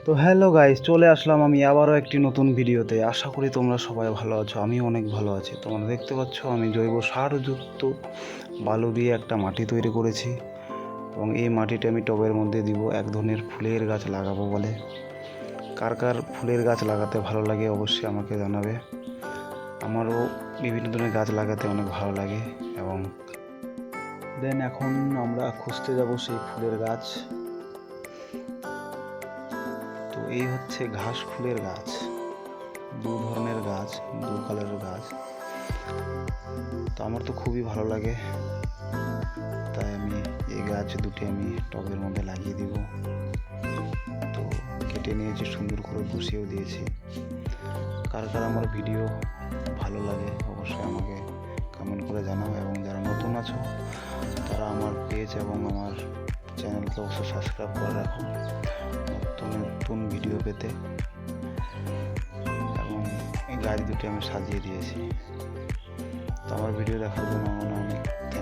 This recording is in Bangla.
তো হ্যালো গাইস, চলে আসলাম আমি আবারও একটি নতুন ভিডিওতে। আশা করি তোমরা সবাই ভালো আছো, আমি অনেক ভালো আছি। তোমরা দেখতে পাচ্ছ আমি জৈব সারযুক্ত বালু দিয়ে একটা মাটি তৈরি করেছি এবং এই মাটিটা আমি টবের মধ্যে দিব এক ধরনের ফুলের গাছ লাগাবো বলে। কার কার ফুলের গাছ লাগাতে ভালো লাগে অবশ্যই আমাকে জানাবে। আমারও বিভিন্ন ধরনের গাছ লাগাতে অনেক ভালো লাগে এবং দেন এখন আমরা খুঁজতে যাব সেই ফুলের গাছ। তো এই হচ্ছে ঘাস ফুলের গাছ, দু ধরনের গাছ, দু কালারের গাছ। তো আমার তো খুবই ভালো লাগে, তাই আমি এই গাছ দুটি আমি টবের মধ্যে লাগিয়ে দিব। তো কেটে নিয়েছি, সুন্দর করে বসিয়েও দিয়েছি। কার কার আমার ভিডিও ভালো লাগে অবশ্যই আমাকে কমেন্ট করে জানাও, এবং যারা নতুন আছো তারা আমার পেজ এবং আমার চ্যানেলকে অবশ্যই সাবস্ক্রাইব করে রাখো নতুন নতুন ভিডিও পেতে। এবং এই গাছ দুটি আমি সাজিয়ে দিয়েছি। তো আমার ভিডিও দেখার জন্য অনেক থ্যাংক